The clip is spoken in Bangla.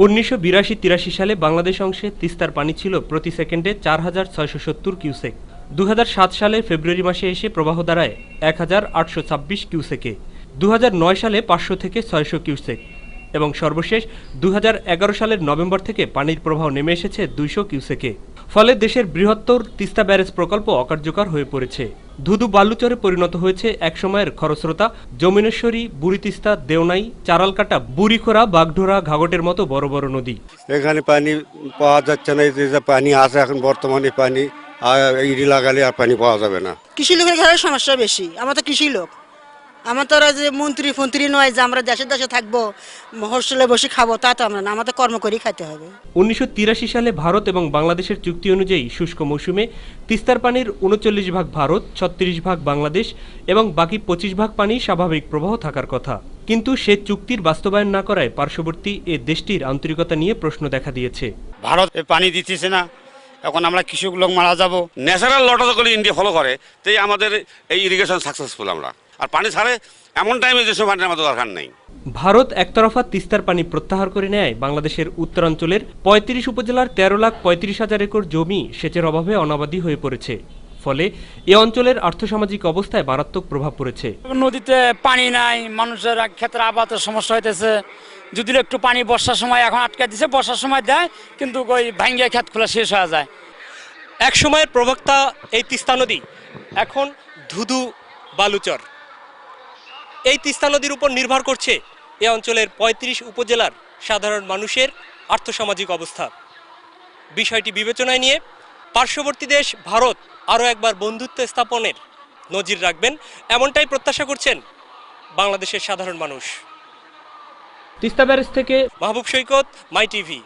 1982-83 সালে বাংলাদেশ অংশে তিস্তার পানি ছিল প্রতি সেকেন্ডে 4670 কিউসেক। 2007 সালে ফেব্রুয়ারি মাসে এসে প্রবাহ দাঁড়ায় 1826 কিউসেকে। 2009 সালে 500 থেকে 600 কিউসেক এবং সর্বশেষ 2011 সালের নভেম্বর থেকে পানির প্রবাহ নেমে এসেছে 200 কিউসেকে। ফলে দেশের বৃহত্তর তিস্তা ব্যারেজ প্রকল্প অকার্যকর হয়ে পড়েছে। ধুধু বালুচরে পরিণত হয়েছে একসময়ের খরস্রোতা যমুনেশ্বরী, বুড়ি তিস্তা, দেওনাই, চারালকাটা, বুড়িখোরা, বাগডোরা, ঘাগটের মতো বড় বড় নদী। এখানে পানি পাওয়া যাচ্ছে না, যে পানি আছে এখন বর্তমানে পানি ইডি লাগালে আর পানি পাওয়া যাবে না। কৃষি লোকের ঘরের সমস্যা বেশি। আমরা তো কৃষি লোক, আমার তো যে মন্ত্রী নয় যে আমরা দেশে দেশে থাকবো, হোস্টেলে বসে খাবো, তা তো আমরা না, আমাদের কর্ম করেই খাইতে হবে। 1983 সালে ভারত এবং বাংলাদেশের চুক্তি অনুযায়ী শুষ্ক মৌসুমে তিস্তার পানির 39 ভাগ ভারত, 36 ভাগ বাংলাদেশ এবং বাকি 25 ভাগ পানি স্বাভাবিক প্রবাহ থাকার কথা। কিন্তু সে চুক্তির বাস্তবায়ন না করায় পার্শ্ববর্তী এ দেশটির আন্তরিকতা নিয়ে প্রশ্ন দেখা দিয়েছে। ভারত পানি দিতেছে না, এখন আমরা কৃষক লোক মারা যাব। ন্যাচারাল লটা করে ইন্ডিয়া ফলো করে, তাই আমাদের এই ইরিগেশন সাকসেসফুল। আমরা আর পানি ছাড়ে এমন টাইমে যেসব পানির আমাদের দরকার নেই। ভারত একতরফা তিস্তার পানি প্রত্যাহার করে নেয় বাংলাদেশের উত্তরাঞ্চলের 35 উপজেলার 13,35,000 একর জমি সেচের অভাবে অনাবাদী হয়ে পড়েছে। ফলে এ অঞ্চলের আর্থসামাজিক অবস্থায় মারাত্মক প্রভাব পড়েছে। নদীতে পানি নাই, মানুষের ক্ষেত্রে আবাদের সমস্যা হইতেছে। যদি একটু পানি বর্ষার সময় এখন আটকে দিছে, বর্ষার সময় দেয় কিন্তু ওই ভাঙ্গিয়া ক্ষেত খোলা শেষ হয়ে যায়। এক সময়ের প্রবক্তা এই তিস্তা নদী এখন ধুধু বালুচর। এই তিস্তা নদীর উপর নির্ভর করছে এ অঞ্চলের 35 উপজেলার সাধারণ মানুষের আর্থসামাজিক অবস্থা। বিষয়টি বিবেচনায় নিয়ে পার্শ্ববর্তী দেশ ভারত আরও একবার বন্ধুত্ব স্থাপনের নজির রাখবেন, এমনটাই প্রত্যাশা করছেন বাংলাদেশের সাধারণ মানুষ। তিস্তা ব্যারেজ থেকে মাহবুব সৈকত, মাই টিভি।